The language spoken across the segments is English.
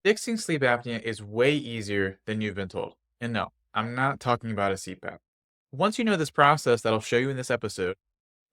Fixing sleep apnea is way easier than you've been told. And no, I'm not talking about a CPAP. Once you know this process that I'll show you in this episode,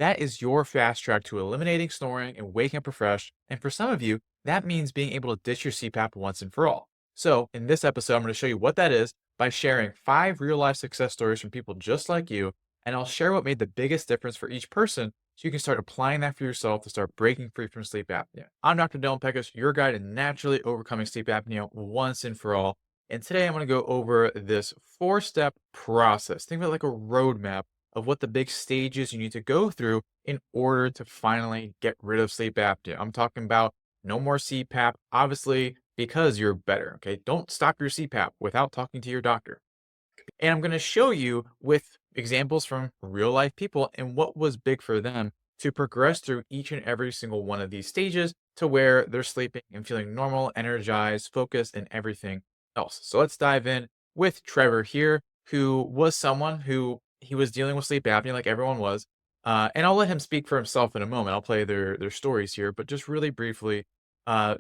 that is your fast track to eliminating snoring and waking up refreshed. And for some of you, that means being able to ditch your CPAP once and for all. So, in this episode, I'm going to show you what that is by sharing 5 real life success stories from people just like you. And I'll share what made the biggest difference for each person so you can start applying that for yourself to start breaking free from sleep apnea. I'm Dr. Dylan Peckus, your guide to naturally overcoming sleep apnea once and for all. And today I'm going to go over this 4 step process. Think of it like a roadmap of what the big stages you need to go through in order to finally get rid of sleep apnea. I'm talking about no more CPAP, obviously, because you're better. Okay. Don't stop your CPAP without talking to your doctor. And I'm going to show you with examples from real life people and what was big for them to progress through each and every single one of these stages to where they're sleeping and feeling normal, energized, focused, and everything else. So let's dive in with Trevor here, who was someone who he was dealing with sleep apnea like everyone was. And I'll let him speak for himself in a moment. I'll play their stories here, but just really briefly,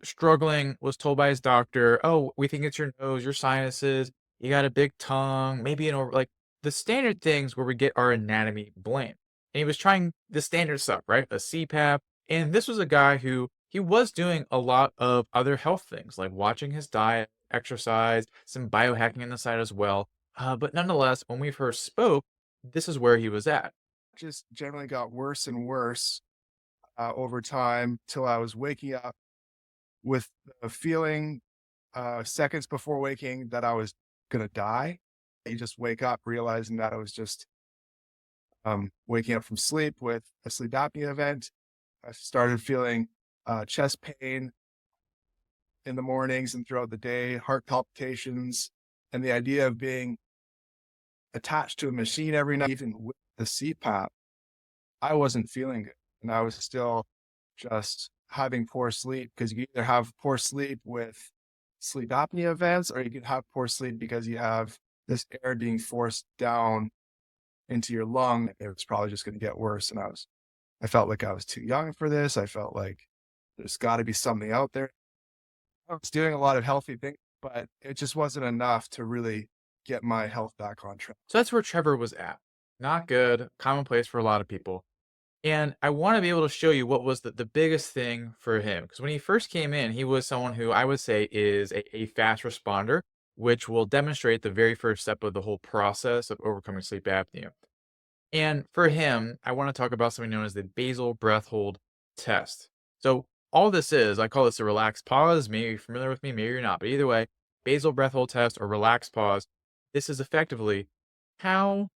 struggling, was told by his doctor, "Oh, we think it's your nose, your sinuses, you got a big tongue, maybe an over," like the standard things where we get our anatomy blamed. And he was trying the standard stuff, right? A CPAP. And this was a guy who he was doing a lot of other health things, like watching his diet, exercise, some biohacking on the side as well. But nonetheless, when we first spoke, this is where he was at. Just generally got worse and worse over time till I was waking up with a feeling seconds before waking that I was gonna die. You just wake up realizing that I was just waking up from sleep with a sleep apnea event. I started feeling chest pain in the mornings and throughout the day, heart palpitations, and the idea of being attached to a machine every night, even with the CPAP. I wasn't feeling it, and I was still just having poor sleep because you either have poor sleep with sleep apnea events, or you can have poor sleep because you have this air being forced down into your lung. It was probably just going to get worse, and I felt like I was too young for this. I felt like there's got to be something out there. I was doing a lot of healthy things, but it just wasn't enough to really get my health back on track. So that's where Trevor was at. Not good, commonplace for a lot of people. And I want to be able to show you what was the biggest thing for him. Because when he first came in, he was someone who I would say is a fast responder, which will demonstrate the very first step of the whole process of overcoming sleep apnea. And for him, I want to talk about something known as the basal breath hold test. So all this is, I call this a relaxed pause. Maybe you're familiar with me, maybe you're not. But either way, basal breath hold test or relaxed pause. This is effectively how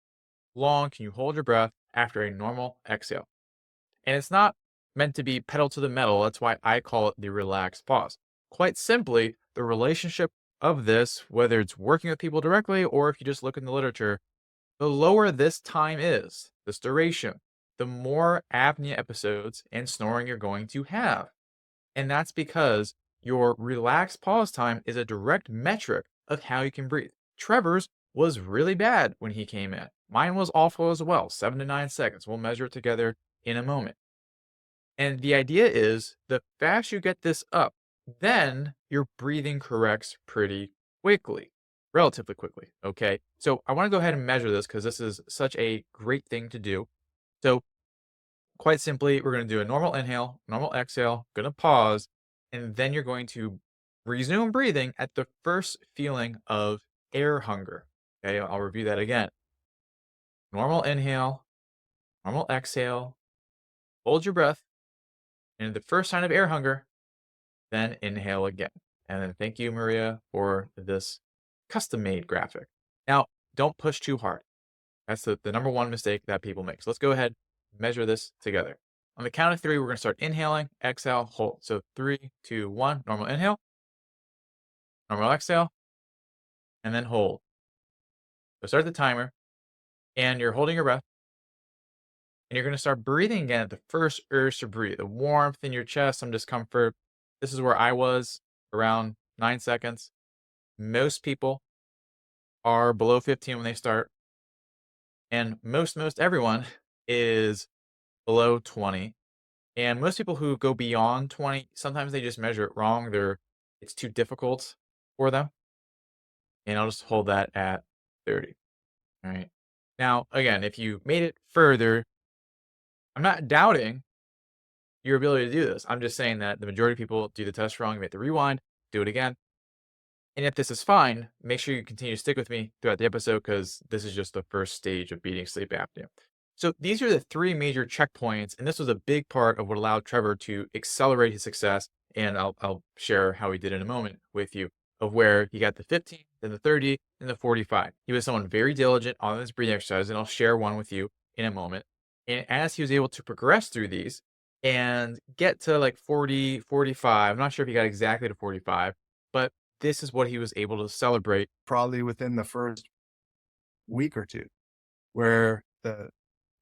long can you hold your breath after a normal exhale. And it's not meant to be pedal to the metal. That's why I call it the relaxed pause. Quite simply, the relationship of this, whether it's working with people directly or if you just look in the literature, the lower this time is, this duration, the more apnea episodes and snoring you're going to have. And that's because your relaxed pause time is a direct metric of how you can breathe. Trevor's was really bad when he came in. Mine was awful as well, 7 to 9 seconds. We'll measure it together in a moment. And the idea is the faster you get this up, then your breathing corrects pretty quickly, relatively quickly. Okay. So I want to go ahead and measure this because this is such a great thing to do. So, quite simply, we're going to do a normal inhale, normal exhale, going to pause, and then you're going to resume breathing at the first feeling of air hunger. Okay. I'll review that again. Normal inhale, normal exhale, hold your breath, and the first sign of air hunger, then inhale again. And then thank you, Maria, for this custom made graphic. Now, don't push too hard. That's the number one mistake that people make. So let's go ahead, measure this together. On the count of three, we're going to start inhaling, exhale, hold. So 3, 2, 1, normal inhale, normal exhale, and then hold. So start the timer, and you're holding your breath, and you're going to start breathing again at the first urge to breathe. The warmth in your chest, some discomfort. This is where I was around 9 seconds. Most people are below 15 when they start, and most everyone is below 20. And most people who go beyond 20, sometimes they just measure it wrong. it's too difficult for them, and I'll just hold that at 30. All right. Now, again, if you made it further, I'm not doubting your ability to do this. I'm just saying that the majority of people do the test wrong. You have to rewind, do it again. And if this is fine, make sure you continue to stick with me throughout the episode because this is just the first stage of beating sleep apnea. So these are the three major checkpoints, and this was a big part of what allowed Trevor to accelerate his success. And I'll share how he did in a moment with you of where he got the 15, then the 30, and the 45. He was someone very diligent on his breathing exercise, and I'll share one with you in a moment. And as he was able to progress through these and get to like 40, 45, I'm not sure if he got exactly to 45, but this is what he was able to celebrate. probably within the first week or two, where the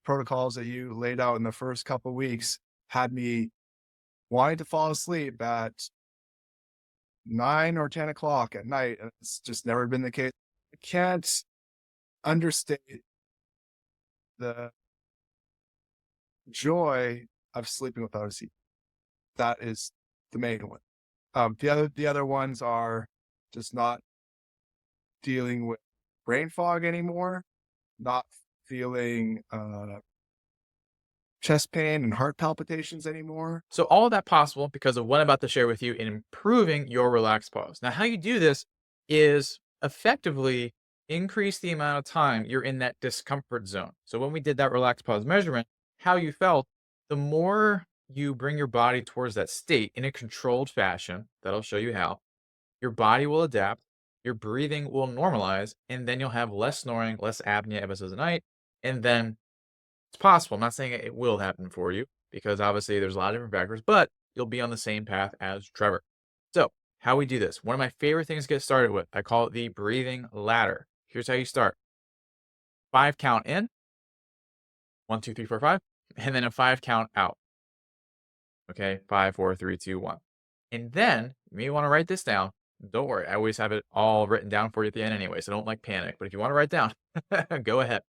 protocols that you laid out in the first couple weeks had me wanting to fall asleep at 9 or 10 o'clock at night, and it's just never been the case. I can't understate the joy of sleeping without a seat. That is the main one. The other ones are just not dealing with brain fog anymore, not feeling chest pain and heart palpitations anymore. So all of that possible because of what I'm about to share with you in improving your relaxed pause. Now, how you do this is effectively increase the amount of time you're in that discomfort zone. So when we did that relaxed pause measurement, how you felt, the more you bring your body towards that state in a controlled fashion, that'll show you how, your body will adapt, your breathing will normalize, and then you'll have less snoring, less apnea episodes a night, and then it's possible. I'm not saying it will happen for you because obviously there's a lot of different factors, but you'll be on the same path as Trevor. So, how we do this, one of my favorite things to get started with, I call it the breathing ladder. Here's how you start: 5 count in, 1, 2, 3, 4, 5, and then a 5 count out. Okay, 5, 4, 3, 2, 1. And then you may want to write this down. Don't worry, I always have it all written down for you at the end anyway, so don't like panic. But if you want to write down, go ahead.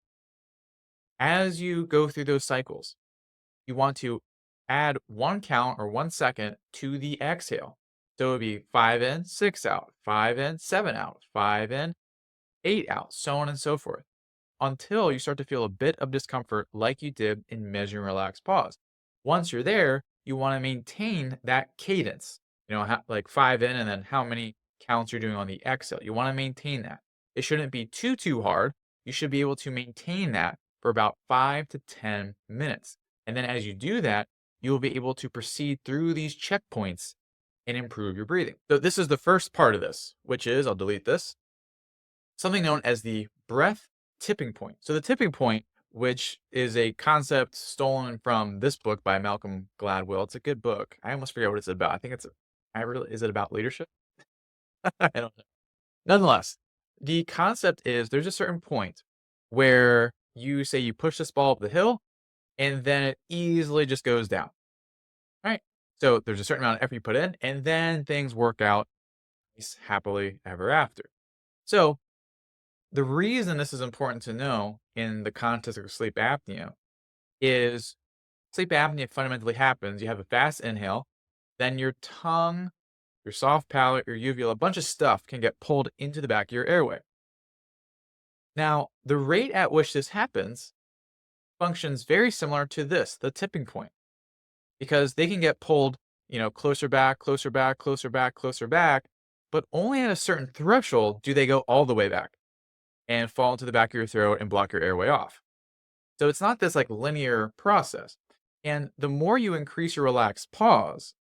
As you go through those cycles, you want to add 1 count or 1 second to the exhale. So it would be 5 in, 6 out, 5 in, 7 out, 5 in, 8 out, so on and so forth, until you start to feel a bit of discomfort like you did in measuring relaxed pause. Once you're there, you want to maintain that cadence, like 5 in and then how many counts you're doing on the exhale. You want to maintain that. It shouldn't be too hard. You should be able to maintain that for about 5 to 10 minutes. And then as you do that, you'll be able to proceed through these checkpoints and improve your breathing. So this is the first part of this, which is, I'll delete this, something known as the breath tipping point. So the tipping point, which is a concept stolen from this book by Malcolm Gladwell. It's a good book. I almost forget what it's about. I think is it about leadership? I don't know. Nonetheless, the concept is there's a certain point where you say you push this ball up the hill and then it easily just goes down. Right? So there's a certain amount of effort you put in, and then things work out happily ever after. So the reason this is important to know in the context of sleep apnea is sleep apnea fundamentally happens. You have a fast inhale, then your tongue, your soft palate, your uvula, a bunch of stuff can get pulled into the back of your airway. Now, the rate at which this happens functions very similar to this, the tipping point, because they can get pulled, closer back, closer back, closer back, closer back, but only at a certain threshold do they go all the way back and fall into the back of your throat and block your airway off. So it's not this like linear process. And the more you increase your relaxed pause,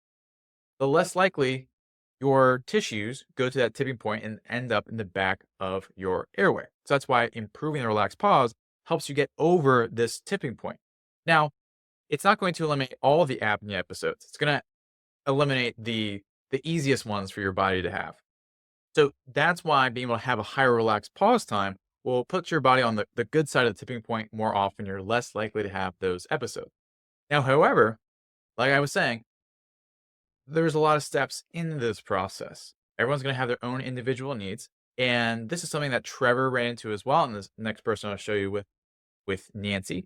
the less likely your tissues go to that tipping point and end up in the back of your airway. So that's why improving the relaxed pause helps you get over this tipping point. Now, it's not going to eliminate all the apnea episodes. It's going to eliminate the easiest ones for your body to have. So that's why being able to have a higher relaxed pause time will put your body on the good side of the tipping point more often. You're less likely to have those episodes. Now, however, like I was saying, there's a lot of steps in this process. Everyone's going to have their own individual needs. And this is something that Trevor ran into as well. And this next person I'll show you with Nancy.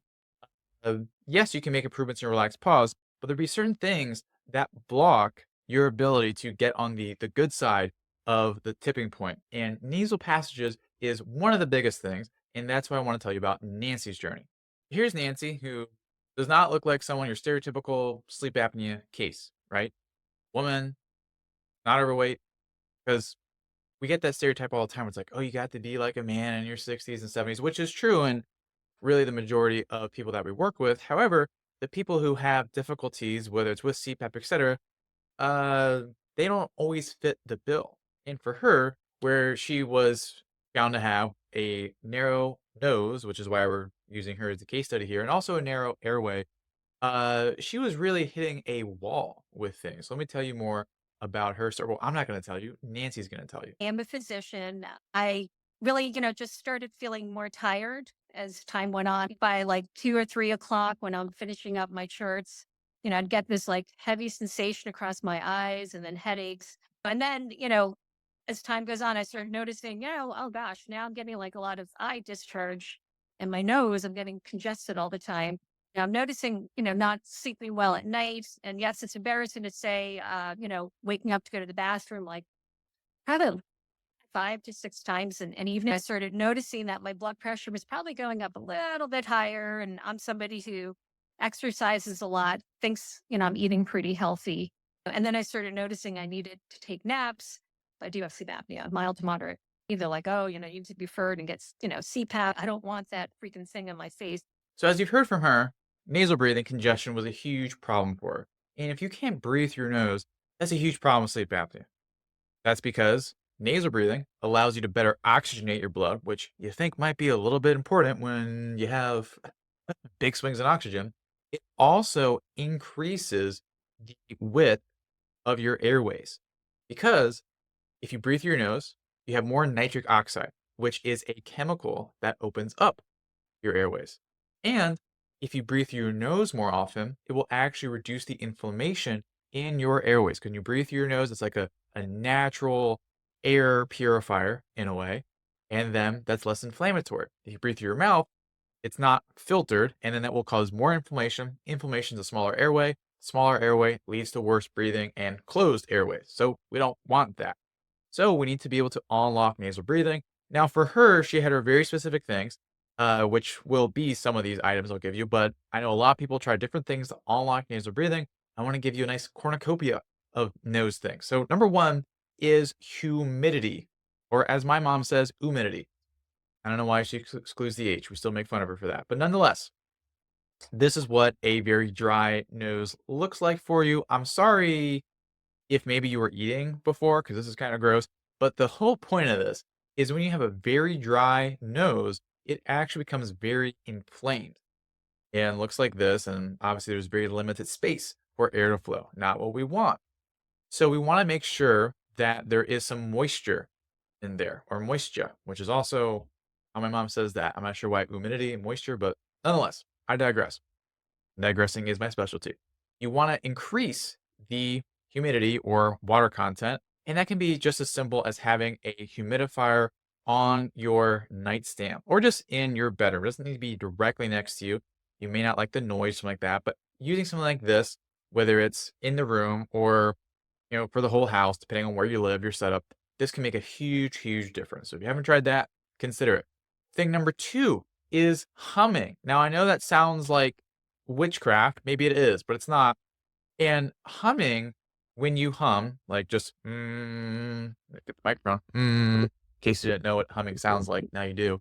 Yes, you can make improvements in your relaxed pause, but there'll be certain things that block your ability to get on the good side of the tipping point. And nasal passages is one of the biggest things, and that's why I want to tell you about Nancy's journey. Here's Nancy, who does not look like someone your stereotypical sleep apnea case, right? Woman, not overweight, because we get that stereotype all the time. It's like, oh, you got to be like a man in your 60s and 70s, which is true. And really the majority of people that we work with. However, the people who have difficulties, whether it's with CPAP, etc., uh, they don't always fit the bill. And for her, where she was found to have a narrow nose, which is why we're using her as a case study here, and also a narrow airway, she was really hitting a wall with things. Let me tell you more about her story. Well, I'm not going to tell you. Nancy's going to tell you. Am a physician. I really, just started feeling more tired as time went on. By like 2 or 3 o'clock, when I'm finishing up my charts, I'd get this like heavy sensation across my eyes and then headaches. And then, as time goes on, I started noticing, oh gosh, now I'm getting like a lot of eye discharge in my nose. I'm getting congested all the time. Now I'm noticing, not sleeping well at night. And yes, it's embarrassing to say, waking up to go to the bathroom like probably 5 to 6 times in an evening. I started noticing that my blood pressure was probably going up a little bit higher, and I'm somebody who exercises a lot, thinks, I'm eating pretty healthy. And then I started noticing I needed to take naps. I do have sleep apnea, mild to moderate. Either like, oh, you need to be referred and get, CPAP. I don't want that freaking thing on my face. So, as you've heard from her, nasal breathing congestion was a huge problem for her. And if you can't breathe through your nose, that's a huge problem with sleep apnea. That's because nasal breathing allows you to better oxygenate your blood, which you think might be a little bit important when you have big swings in oxygen. It also increases the width of your airways because if you breathe through your nose, you have more nitric oxide, which is a chemical that opens up your airways. And if you breathe through your nose more often, it will actually reduce the inflammation in your airways. When you breathe through your nose, it's like a natural air purifier in a way. And then that's less inflammatory. If you breathe through your mouth, it's not filtered, and then that will cause more inflammation. Inflammation is a smaller airway. Smaller airway leads to worse breathing and closed airways. So we don't want that. So we need to be able to unlock nasal breathing. Now, for her, she had her very specific things, which will be some of these items I'll give you. But I know a lot of people try different things to unlock nasal breathing. I want to give you a nice cornucopia of nose things. So, number one is humidity, or as my mom says, humidity. I don't know why she excludes the H. We still make fun of her for that. But nonetheless, this is what a very dry nose looks like for you. I'm sorry if maybe you were eating before, because this is kind of gross. But the whole point of this is when you have a very dry nose, it actually becomes very inflamed and looks like this. And obviously, there's very limited space for air to flow, not what we want. So, we want to make sure that there is some moisture in there or moisture, which is also how my mom says that. I'm not sure why humidity and moisture, but nonetheless, I digress. Digressing is my specialty. You want to increase the humidity or water content, and that can be just as simple as having a humidifier on your nightstand or just in your bedroom. It doesn't need to be directly next to you. You may not like the noise, something like that, but using something like this, whether it's in the room or for the whole house, depending on where you live, your setup, this can make a huge, huge difference. So if you haven't tried that, consider it. Thing number two is humming. Now I know that sounds like witchcraft. Maybe it is, but it's not. And humming, when you hum, like just get the microphone, in case you didn't know what humming sounds like, now you do.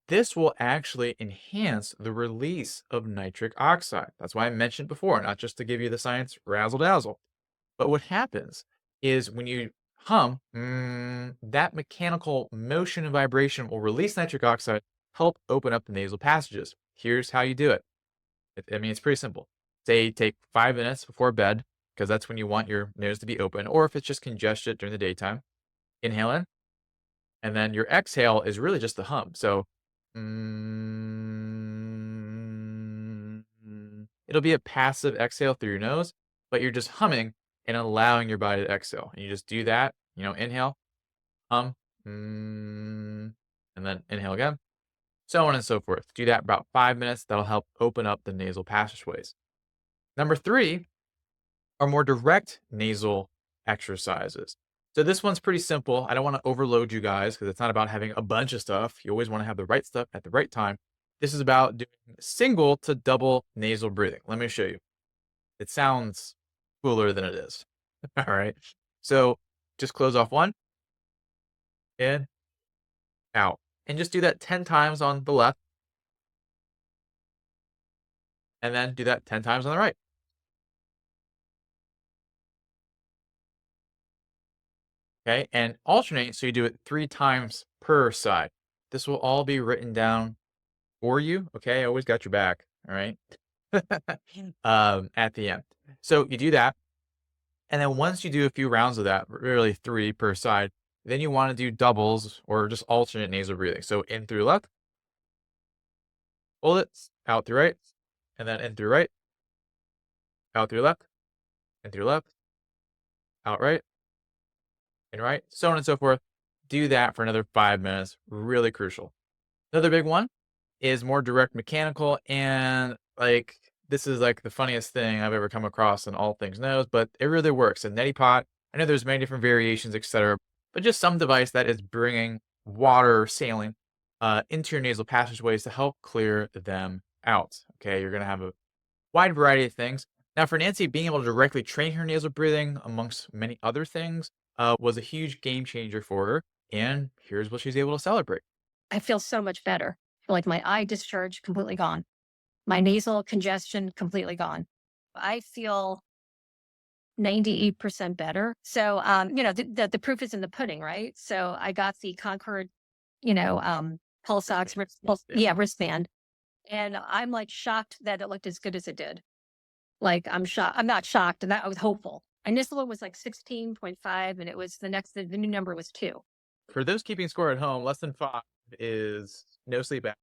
This will actually enhance the release of nitric oxide. That's why I mentioned before, not just to give you the science razzle dazzle. But what happens is when you hum, that mechanical motion and vibration will release nitric oxide, help open up the nasal passages. Here's how you do it. I mean, it's pretty simple. Say take 5 minutes before bed, because that's when you want your nose to be open, or if it's just congested during the daytime, inhale in, and then your exhale is really just the hum. So, it'll be a passive exhale through your nose, but you're just humming and allowing your body to exhale. And you just do that, inhale, hum, and then inhale again, so on and so forth. Do that about 5 minutes. That'll help open up the nasal passageways. Number three are more direct nasal exercises. So this one's pretty simple. I don't want to overload you guys because it's not about having a bunch of stuff. You always want to have the right stuff at the right time. This is about doing single to double nasal breathing. Let me show you. It sounds cooler than it is. All right. So just close off one, in, out. And just do that 10 times on the left, and then do that 10 times on the right. Okay. And alternate so you do it 3 times per side. This will all be written down for you. Okay. I always got your back. All right. At the end. So you do that. And then once you do a few rounds of that, really 3 per side, then you want to do doubles or just alternate nasal breathing. So in through left, hold it, out through right, and then in through right, out through left, in through left, out right, in right, so on and so forth. Do that for another 5 minutes. Really crucial. Another big one is more direct mechanical, and like this is like the funniest thing I've ever come across in all things nose, but it really works. A neti pot. I know there's many different variations, etc., but just some device that is bringing water or saline into your nasal passageways to help clear them out. Okay, you're gonna have a wide variety of things. Now, for Nancy, being able to directly train her nasal breathing, amongst many other things, was a huge game changer for her. And here's what she's able to celebrate. I feel so much better. Like my eye discharge completely gone. My nasal congestion completely gone. I feel 98% better. So, the proof is in the pudding, right? So I got the Concord, pulse ox, wristband. And I'm like shocked that it looked as good as it did. Like I'm shocked. I'm not shocked. And that I was hopeful. And this one was like 16.5 and it was the new number was 2. For those keeping score at home, less than 5 is no sleep apnea.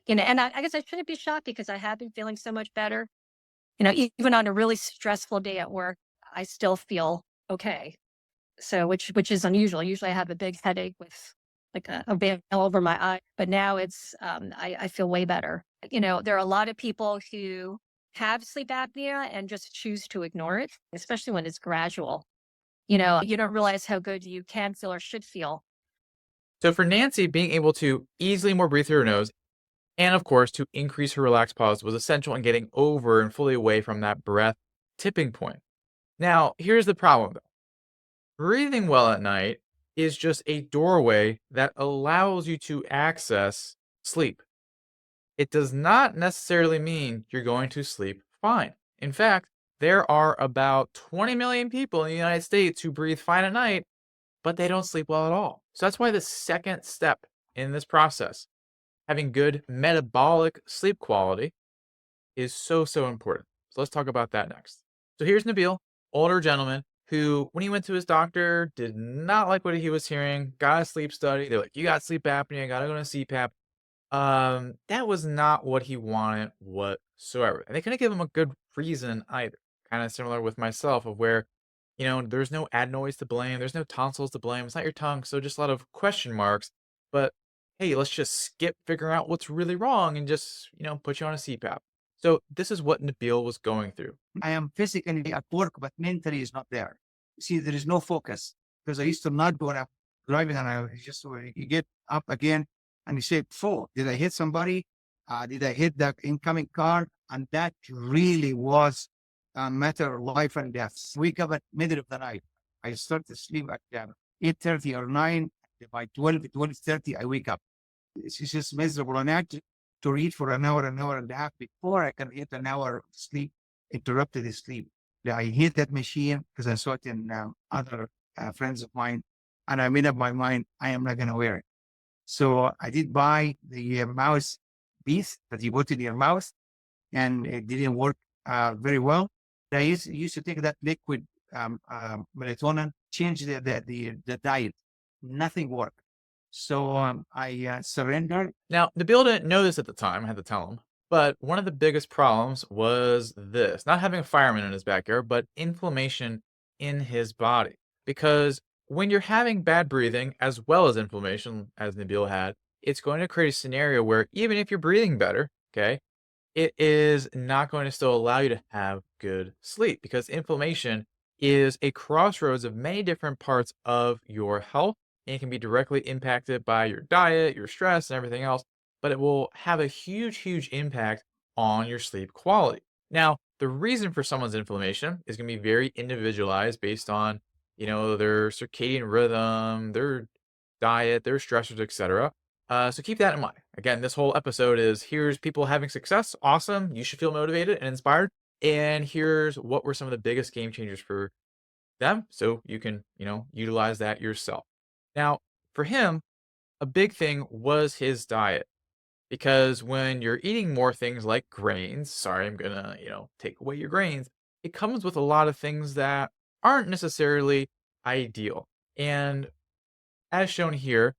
And I guess I shouldn't be shocked because I have been feeling so much better. Even on a really stressful day at work, I still feel okay. So, which is unusual. Usually I have a big headache with like a veil over my eye, but now I feel way better. There are a lot of people who have sleep apnea and just choose to ignore it, especially when it's gradual. You don't realize how good you can feel or should feel. So for Nancy, being able to easily more breathe through her nose, and of course, to increase her relaxed pause was essential in getting over and fully away from that breath tipping point. Now, here's the problem though. Breathing well at night is just a doorway that allows you to access sleep. It does not necessarily mean you're going to sleep fine. In fact, there are about 20 million people in the United States who breathe fine at night, but they don't sleep well at all. So that's why the second step in this process, having good metabolic sleep quality, is so, so important. So let's talk about that next. So here's Nabil, older gentleman who, when he went to his doctor, did not like what he was hearing, got a sleep study. They're like, you got sleep apnea, gotta go to CPAP. That was not what he wanted whatsoever. And they couldn't give him a good reason either. Kind of similar with myself, of where, there's no adenoids to blame, there's no tonsils to blame, it's not your tongue, so just a lot of question marks. But hey, let's just skip figuring out what's really wrong and just, put you on a CPAP. So this is what Nabil was going through. I am physically at work, but mentally is not there. See, there is no focus because I used to not go up driving and I just, you get up again and you say, did I hit somebody? Did I hit the incoming car? And that really was a matter of life and death. Wake up at middle of the night. I start to sleep at 8:30 or 9. By 12:30, I wake up. It's just miserable. And I had to read for an hour and a half before I can hit an hour of sleep, interrupted the sleep. I hit that machine because I saw it in other friends of mine. And I made up my mind, I am not going to wear it. So I did buy the mouse piece that you put in your mouth, and it didn't work very well. I used to take that liquid melatonin, change the diet. Nothing worked. So I surrendered. Now, Nabil didn't know this at the time, I had to tell him. But one of the biggest problems was this, not having a fireman in his backyard, but inflammation in his body. Because when you're having bad breathing, as well as inflammation, as Nabil had, it's going to create a scenario where even if you're breathing better, okay, it is not going to still allow you to have good sleep because inflammation is a crossroads of many different parts of your health, and it can be directly impacted by your diet, your stress, and everything else, but it will have a huge, huge impact on your sleep quality. Now, the reason for someone's inflammation is going to be very individualized based on, their circadian rhythm, their diet, their stressors, etc. So keep that in mind. Again, this whole episode is here's people having success. Awesome. You should feel motivated and inspired. And here's what were some of the biggest game changers for them. So you can, utilize that yourself. Now, for him, a big thing was his diet. Because when you're eating more things like grains, sorry, I'm gonna, take away your grains, it comes with a lot of things that aren't necessarily ideal. And as shown here,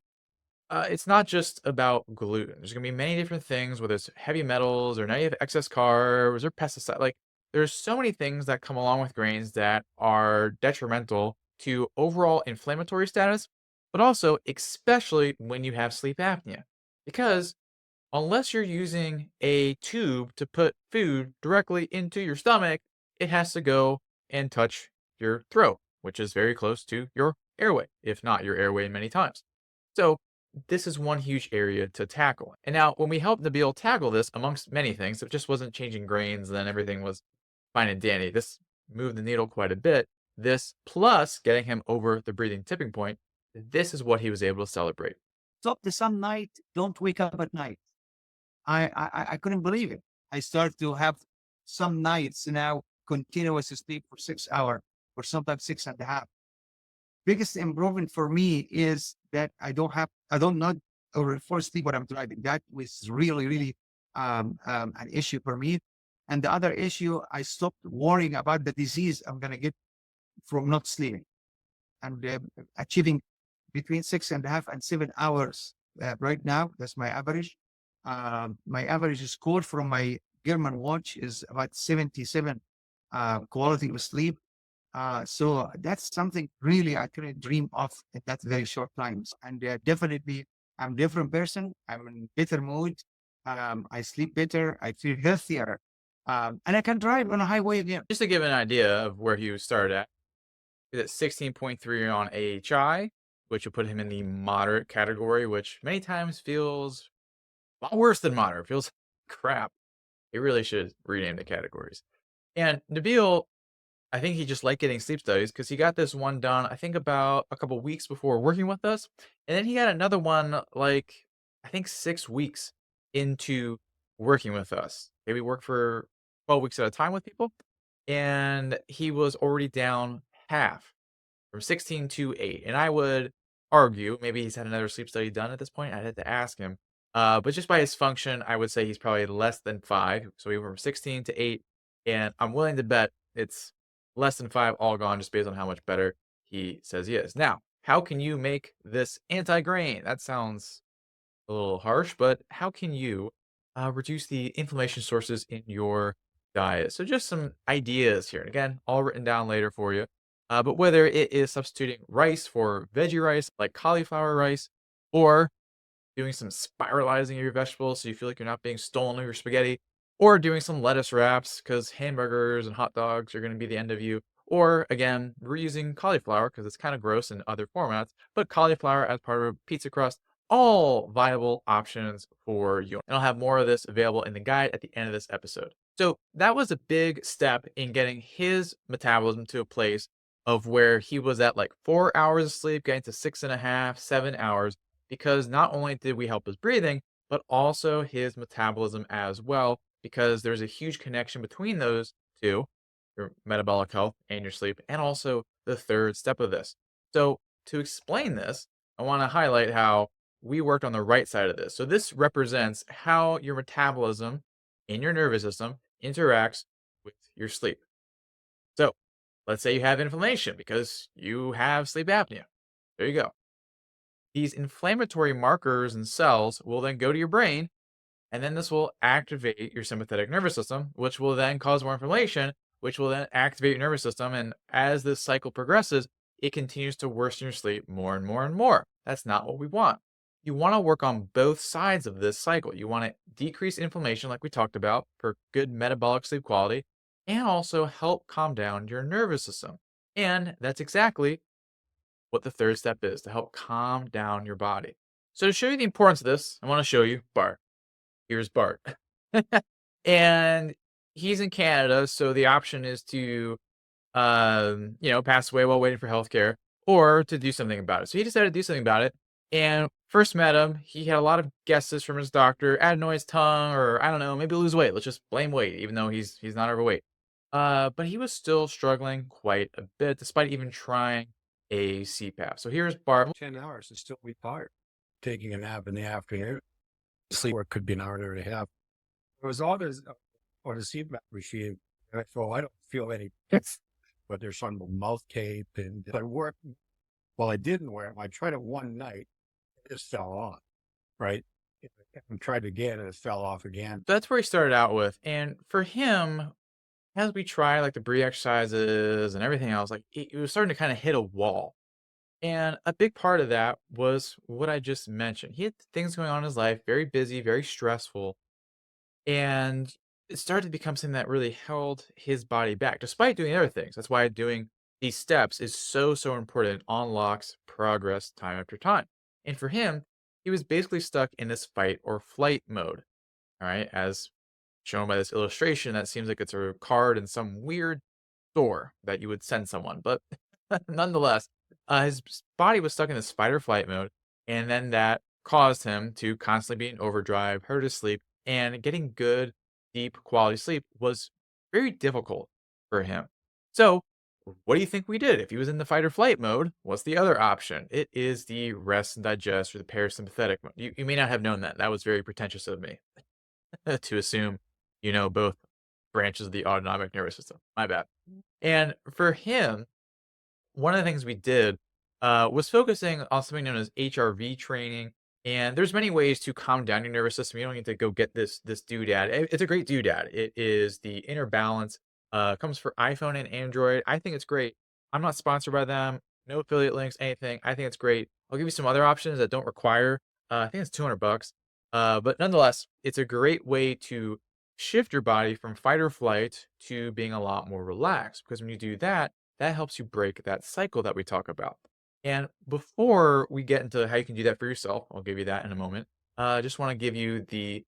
it's not just about gluten. There's gonna be many different things, whether it's heavy metals or now you have excess carbs or pesticide. Like there's so many things that come along with grains that are detrimental to overall inflammatory status, but also especially when you have sleep apnea. Because unless you're using a tube to put food directly into your stomach, it has to go and touch your throat, which is very close to your airway, if not your airway many times. So this is one huge area to tackle. And now when we helped Nabil tackle this amongst many things, it just wasn't changing grains, then everything was fine and dandy. This moved the needle quite a bit. This plus getting him over the breathing tipping point, this is what he was able to celebrate. Stop the some night, don't wake up at night. I couldn't believe it. I start to have some nights now continuous sleep for 6 hours or sometimes 6.5. Biggest improvement for me is that I don't not or fall asleep when I'm driving. That was really, really an issue for me. And the other issue, I stopped worrying about the disease I'm going to get from not sleeping and achieving between 6.5 and 7 hours right now. That's my average. My average score from my German watch is about 77 quality of sleep. So that's something really I couldn't dream of in that very short times. And definitely, I'm a different person. I'm in better mood. I sleep better. I feel healthier. And I can drive on a highway again. Just to give an idea of where he started at, he's at 16.3 on AHI, which will put him in the moderate category, which many times feels a lot worse than moderate. Feels crap. He really should rename the categories. And Nabil, I think he just liked getting sleep studies because he got this one done, I think about a couple weeks before working with us. And then he got another one, like, I think 6 weeks into working with us. Maybe work for 12 weeks at a time with people. And he was already down half from 16 to 8. And I would argue, maybe he's had another sleep study done at this point. I'd have to ask him. But just by his function, I would say he's probably less than 5. So he went from 16 to 8. And I'm willing to bet it's less than 5 all gone just based on how much better he says he is. Now, how can you make this anti-grain? That sounds a little harsh, but how can you reduce the inflammation sources in your diet? So just some ideas here. And again, all written down later for you. But whether it is substituting rice for veggie rice, like cauliflower rice, or doing some spiralizing of your vegetables so you feel like you're not being stolen of your spaghetti, or doing some lettuce wraps because hamburgers and hot dogs are going to be the end of you, or again, reusing cauliflower because it's kind of gross in other formats, but cauliflower as part of a pizza crust, all viable options for you. And I'll have more of this available in the guide at the end of this episode. So that was a big step in getting his metabolism to a place of where he was at like 4 hours of sleep, getting to 6.5, 7 hours, because not only did we help his breathing, but also his metabolism as well, because there's a huge connection between those two, your metabolic health and your sleep, and also the third step of this. So to explain this, I want to highlight how we worked on the right side of this. So this represents how your metabolism in your nervous system interacts with your sleep. So let's say you have inflammation because you have sleep apnea. There you go. These inflammatory markers and cells will then go to your brain, and then this will activate your sympathetic nervous system, which will then cause more inflammation, which will then activate your nervous system. And as this cycle progresses, it continues to worsen your sleep more and more and more. That's not what we want. You want to work on both sides of this cycle. You want to decrease inflammation, like we talked about, for good metabolic sleep quality, and also help calm down your nervous system. And that's exactly what the third step is to help calm down your body. So, to show you the importance of this, I want to show you Bart. Here's Bart. And he's in Canada, so the option is to, pass away while waiting for healthcare or to do something about it. So he decided to do something about it. And first met him, he had a lot of guesses from his doctor, adenoid his tongue, or I don't know, maybe lose weight. Let's just blame weight, even though he's not overweight. But he was still struggling quite a bit, despite even trying a CPAP. So here's Bart. 10 hours and still be tired. Taking a nap in the afternoon, sleep work could be an hour and a half. It was all this on a CPAP machine. And I thought, I don't feel any, but there's some mouth tape. And I worked, well, I didn't wear it. I tried it one night, it just fell off, right? I tried again and it fell off again. That's where he started out with. And for him, as we try like the breathing exercises and everything else, like it was starting to kind of hit a wall. And a big part of that was what I just mentioned. He had things going on in his life, very busy, very stressful. And it started to become something that really held his body back, despite doing other things. That's why doing these steps is so, so important. It unlocks progress time after time. And for him, he was basically stuck in this fight or flight mode. All right. As shown by this illustration, that seems like it's a card in some weird store that you would send someone. But nonetheless, his body was stuck in this fight or flight mode. And then that caused him to constantly be in overdrive, hurt his sleep, and getting good, deep quality sleep was very difficult for him. So, what do you think we did? If he was in the fight or flight mode, what's the other option? It is the rest and digest or the parasympathetic mode. You may not have known that. That was very pretentious of me to assume you know both branches of the autonomic nervous system. My bad. And for him, one of the things we did was focusing on something known as HRV training. And there's many ways to calm down your nervous system. You don't need to go get this doodad. It's a great doodad. It is the Inner Balance. Comes for iPhone and Android. I think it's great. I'm not sponsored by them. No affiliate links, anything. I think it's great. I'll give you some other options that don't require. I think it's $200. But nonetheless, it's a great way to shift your body from fight or flight to being a lot more relaxed. Because when you do that, that helps you break that cycle that we talk about. And before we get into how you can do that for yourself, I'll give you that in a moment. I just want to give you the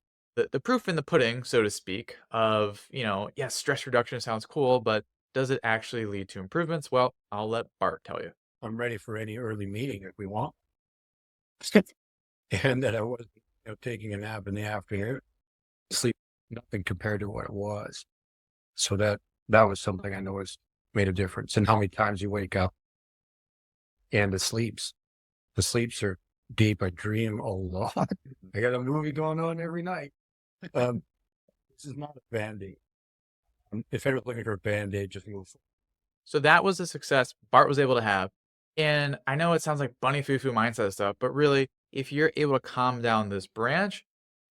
proof in the pudding, so to speak, of, yes, stress reduction sounds cool, but does it actually lead to improvements? Well, I'll let Bart tell you. I'm ready for any early meeting if we want. And that I was taking a nap in the afternoon, sleep, nothing compared to what it was. So that was something I know has made a difference. And how many times you wake up and the sleeps are deep. I dream a lot. I got a movie going on every night. This is not a Band-Aid. If anyone's looking for a Band-Aid, just move. So that was a success Bart was able to have. And I know it sounds like bunny foo-foo mindset stuff, but really, if you're able to calm down this branch,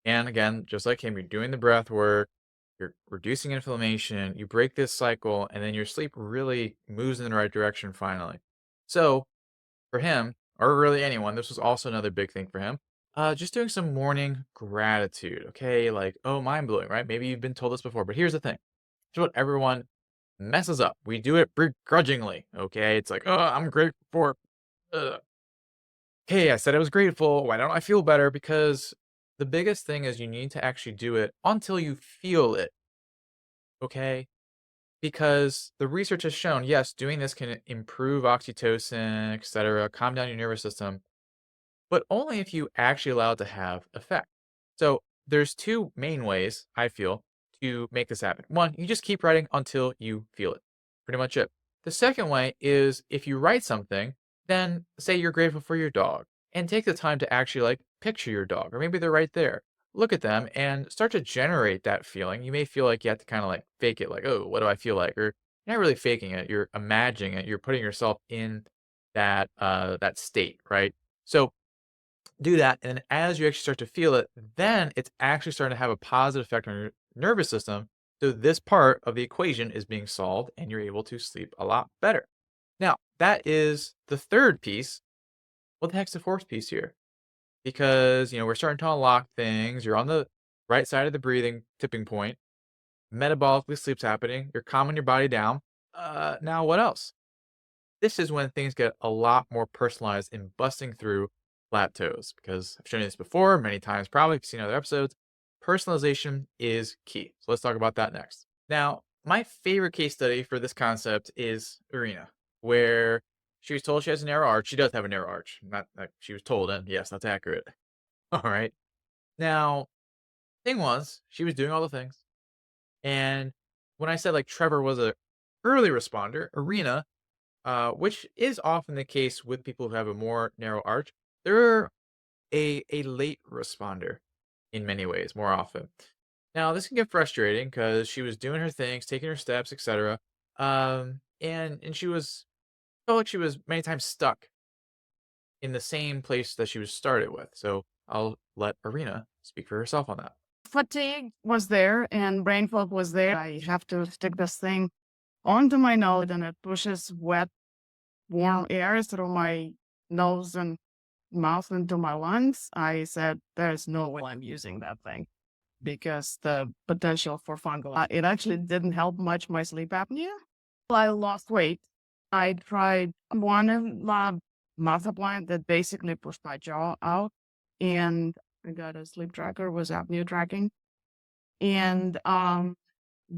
and again, just like him, you're doing the breath work, you're reducing inflammation, you break this cycle, and then your sleep really moves in the right direction finally. So for him, or really anyone, this was also another big thing for him. Just doing some morning gratitude. Okay, like, oh, mind blowing, right? Maybe you've been told this before, but here's the thing. Here's what everyone messes up. We do it begrudgingly. Okay, it's like, oh, I'm grateful for. Okay, I said I was grateful. Why don't I feel better? Because the biggest thing is you need to actually do it until you feel it. Okay, because the research has shown, yes, doing this can improve oxytocin, etc., calm down your nervous system, but only if you actually allow it to have effect. So there's two main ways, I feel, to make this happen. One, you just keep writing until you feel it. Pretty much it. The second way is if you write something, then say you're grateful for your dog and take the time to actually like picture your dog, or maybe they're right there. Look at them and start to generate that feeling. You may feel like you have to kind of like fake it, like, oh, what do I feel like? Or you're not really faking it, you're imagining it, you're putting yourself in that state, right? So do that, and as you actually start to feel it, then it's actually starting to have a positive effect on your nervous system. So this part of the equation is being solved, and you're able to sleep a lot better. Now, that is the third piece. What the heck's the fourth piece here? Because, we're starting to unlock things. You're on the right side of the breathing tipping point. Metabolically, sleep's happening. You're calming your body down. Now, what else? This is when things get a lot more personalized in busting through plateaus because I've shown you this before many times, probably if you've seen other episodes. Personalization is key. So let's talk about that next. Now, my favorite case study for this concept is Irina, where she was told she has a narrow arch. She does have a narrow arch. Not like she was told, and yes, that's accurate. All right. Now, thing was, she was doing all the things. And when I said like Trevor was a early responder, Irina, which is often the case with people who have a more narrow arch, they're a late responder in many ways, more often. Now, this can get frustrating because she was doing her things, taking her steps, etc. And she was felt like she was many times stuck in the same place that she was started with. So I'll let Arena speak for herself on that. Fatigue was there and brain fog was there. I have to stick this thing onto my nose and it pushes wet, warm air through my nose and mouth into my lungs. I said, there's no way I'm using that thing because the potential for fungal. It actually didn't help much my sleep apnea. I lost weight. I tried one mouth appliance that basically pushed my jaw out, and I got a sleep tracker, was apnea tracking. And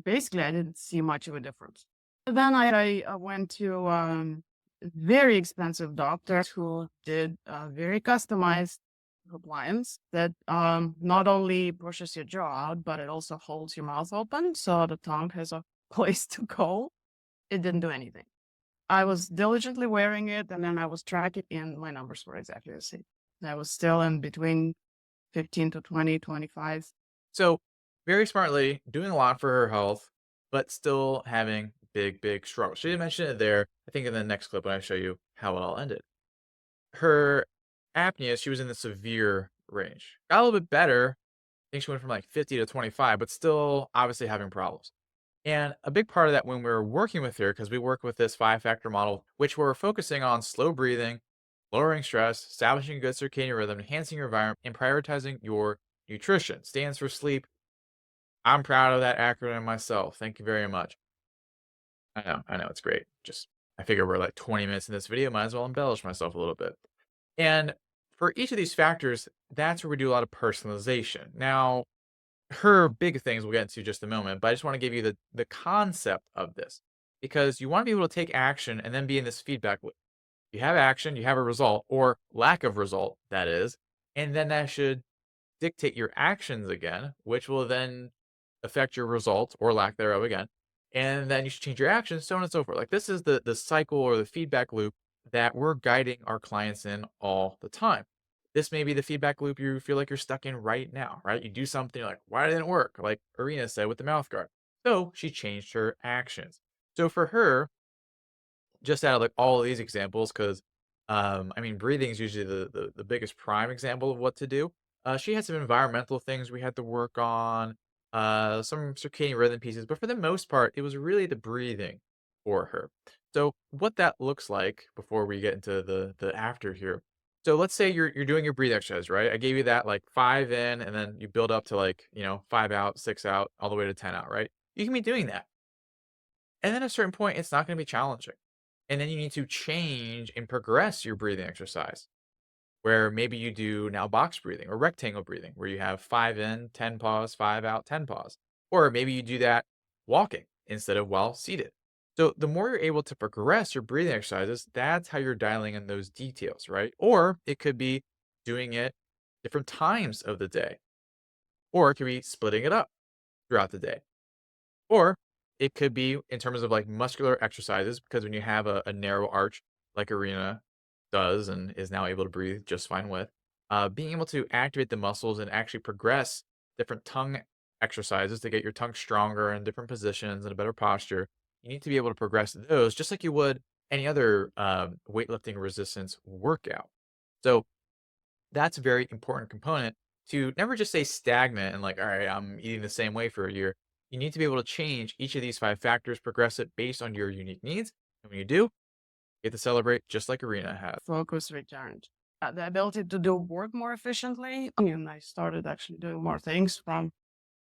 basically, I didn't see much of a difference. Then I went to very expensive doctors who did very customized appliance that not only pushes your jaw out, but it also holds your mouth open so the tongue has a place to go. It didn't do anything. I was diligently wearing it, and then I was tracking, and my numbers were exactly the same. I was still in between 15 to 20, 25. So, very smart lady, doing a lot for her health, but still having big struggles. She didn't mention it there. I think in the next clip when I show you how it all ended. Her apnea, she was in the severe range. Got a little bit better. I think she went from like 50 to 25, but still obviously having problems. And a big part of that when we were working with her, because we work with this 5-factor model, which we're focusing on slow breathing, lowering stress, establishing a good circadian rhythm, enhancing your environment, and prioritizing your nutrition. Stands for sleep. I'm proud of that acronym myself. Thank you very much. I know, it's great. Just, I figure we're like 20 minutes in this video, might as well embellish myself a little bit. And for each of these factors, that's where we do a lot of personalization. Now, her big things we'll get into just a moment, but I just want to give you the concept of this because you want to be able to take action and then be in this feedback loop. You have action, you have a result or lack of result, that is, and then that should dictate your actions again, which will then affect your result or lack thereof again. And then you should change your actions, so on and so forth. Like this is the cycle or the feedback loop that we're guiding our clients in all the time. This may be the feedback loop you feel like you're stuck in right now, right? You do something, you're like, why didn't it work? Like Arena said with the mouth guard. So she changed her actions. So for her, just out of like all of these examples, because I mean, breathing is usually the biggest prime example of what to do. She had some environmental things we had to work on, some circadian rhythm pieces, but for the most part, it was really the breathing for her. So what that looks like before we get into the after here. So let's say you're doing your breathe exercise, right? I gave you that like 5 in, and then you build up to like 5 out, 6 out, all the way to 10 out, right? You can be doing that, and then at a certain point, it's not going to be challenging. And then you need to change and progress your breathing exercise, where maybe you do now box breathing or rectangle breathing, where you have 5 in, 10 pause, 5 out, 10 pause. Or maybe you do that walking instead of while seated. So the more you're able to progress your breathing exercises, that's how you're dialing in those details, right? Or it could be doing it different times of the day, or it could be splitting it up throughout the day. Or it could be in terms of like muscular exercises, because when you have a narrow arch like Arena does and is now able to breathe just fine with, being able to activate the muscles and actually progress different tongue exercises to get your tongue stronger in different positions and a better posture. You need to be able to progress those just like you would any other weightlifting resistance workout. So that's a very important component to never just stay stagnant and like, all right, I'm eating the same way for a year. You need to be able to change each of these 5 factors, progress it based on your unique needs. And when you do, you get to celebrate just like Arena has. Focus returned. The ability to do work more efficiently. And I started actually doing more things from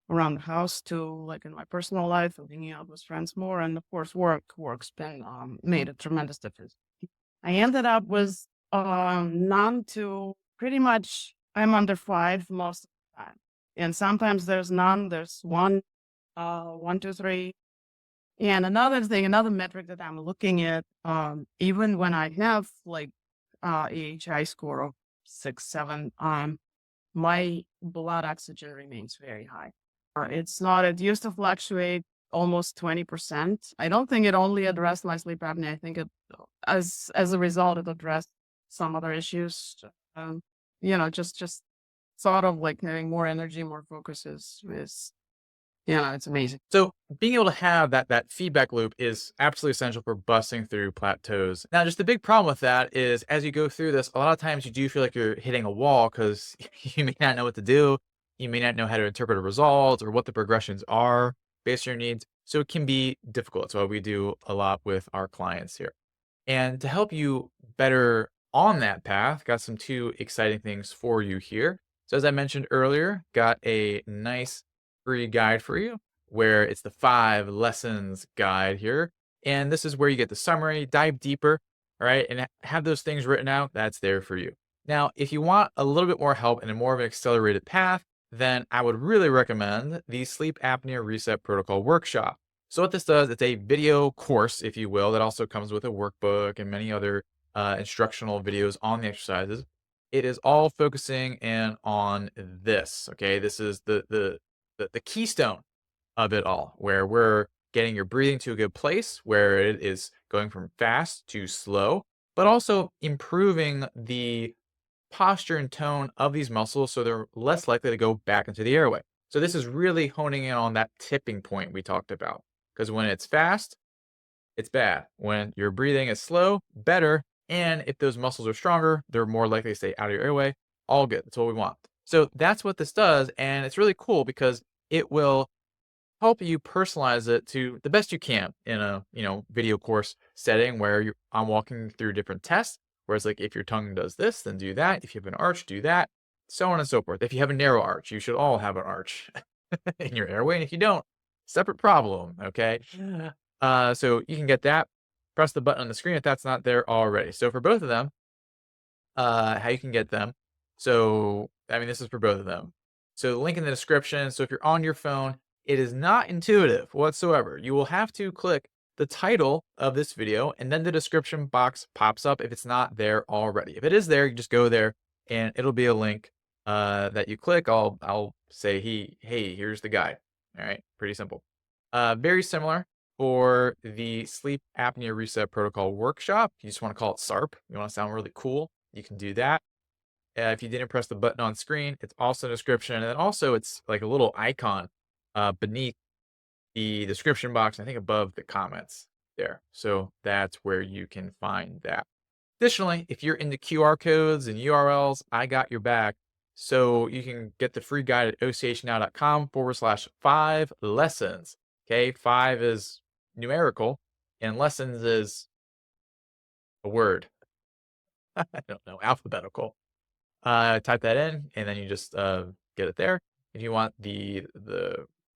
around the house to like in my personal life and hanging out with friends more. And of course, work's been made a tremendous difference. I ended up with none to pretty much I'm under 5 most of the time. And sometimes there's none, there's 1, 1, 2, 3. And another thing, another metric that I'm looking at, even when I have like AHI score of 6, 7, my blood oxygen remains very high. It's not, it used to fluctuate almost 20%. I don't think it only addressed my sleep apnea. I think it, as a result, it addressed some other issues. Um, just sort of like having more energy, more focus is it's amazing. So being able to have that feedback loop is absolutely essential for busting through plateaus. Now, just the big problem with that is as you go through this, a lot of times you do feel like you're hitting a wall because you may not know what to do. You may not know how to interpret a result or what the progressions are based on your needs. So it can be difficult. That's what we do a lot with our clients here. And to help you better on that path, got some 2 exciting things for you here. So as I mentioned earlier, got a nice free guide for you where it's the 5 lessons guide here. And this is where you get the summary, dive deeper, all right, and have those things written out. That's there for you. Now, if you want a little bit more help and a more of an accelerated path, then I would really recommend the Sleep Apnea Reset Protocol Workshop. So what this does, it's a video course, if you will, that also comes with a workbook and many other instructional videos on the exercises. It is all focusing in on this. Okay, this is the keystone of it all, where we're getting your breathing to a good place, where it is going from fast to slow, but also improving the posture and tone of these muscles so they're less likely to go back into the airway. So this is really honing in on that tipping point we talked about. Because when it's fast, it's bad. When your breathing is slow, better. And if those muscles are stronger, they're more likely to stay out of your airway. All good. That's what we want. So that's what this does. And it's really cool because it will help you personalize it to the best you can in a video course setting where I'm walking through different tests. Whereas like if your tongue does this, then do that. If you have an arch, do that. So on and so forth. If you have a narrow arch, you should all have an arch in your airway. And if you don't, separate problem. Okay. So you can get that. Press the button on the screen if that's not there already. So for both of them, how you can get them. So, I mean, this is for both of them. So the link in the description. So if you're on your phone, it is not intuitive whatsoever. You will have to click the title of this video and then the description box pops up if it's not there already. If it is there, you just go there and it'll be a link that you click. I'll say, hey, here's the guide. All right, pretty simple. Very similar for the Sleep Apnea Reset Protocol Workshop. You just want to call it SARP. You want to sound really cool. You can do that. If you didn't press the button on screen, it's also in the description. And then also it's like a little icon beneath the description box, I think above the comments there. So that's where you can find that. Additionally, if you're into QR codes and URLs, I got your back. So you can get the free guide at ochnow.com/5 lessons. Okay, 5 is numerical and lessons is a word. I don't know, alphabetical. Type that in and then you just get it there. If you want the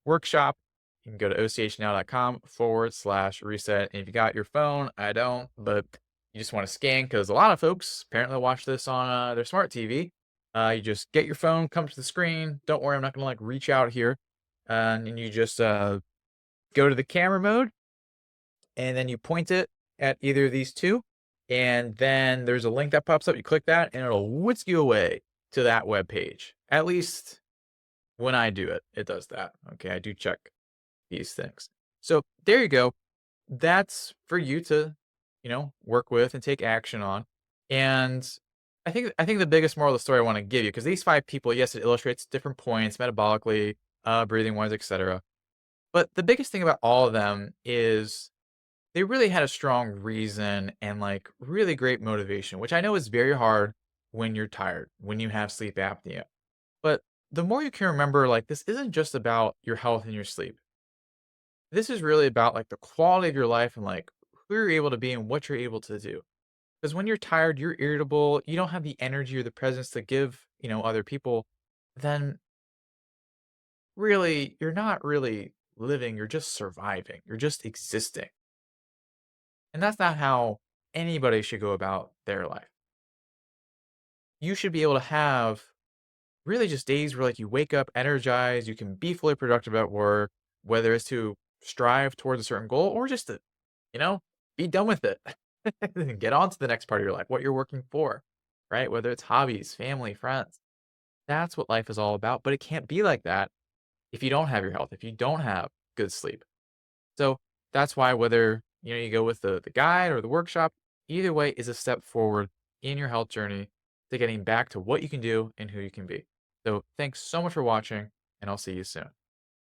workshop, you can go to ochnow.com/reset. And if you got your phone, I don't, but you just want to scan because a lot of folks apparently watch this on their smart TV. You just get your phone, come to the screen. Don't worry, I'm not going to like reach out here. And you just go to the camera mode and then you point it at either of these two. And then there's a link that pops up. You click that and it'll whisk you away to that web page. At least when I do it, it does that. Okay, I do check these things. So there you go. That's for you to, work with and take action on. And I think the biggest moral of the story I want to give you, because these 5 people, yes, it illustrates different points metabolically, breathing wise, etc. But the biggest thing about all of them is they really had a strong reason and like really great motivation, which I know is very hard when you're tired, when you have sleep apnea. But the more you can remember, like, this isn't just about your health and your sleep. This is really about like the quality of your life and like who you're able to be and what you're able to do. Because when you're tired, you're irritable, you don't have the energy or the presence to give, other people, then really, you're not really living, you're just surviving, you're just existing. And that's not how anybody should go about their life. You should be able to have really just days where like you wake up energized, you can be fully productive at work, whether it's to strive towards a certain goal or just to, you know, be done with it and get on to the next part of your life, what you're working for, right? Whether it's hobbies, family, friends. That's what life is all about. But it can't be like that if you don't have your health, if you don't have good sleep. So that's why whether you go with the guide or the workshop, either way is a step forward in your health journey to getting back to what you can do and who you can be. So thanks so much for watching, and I'll see you soon.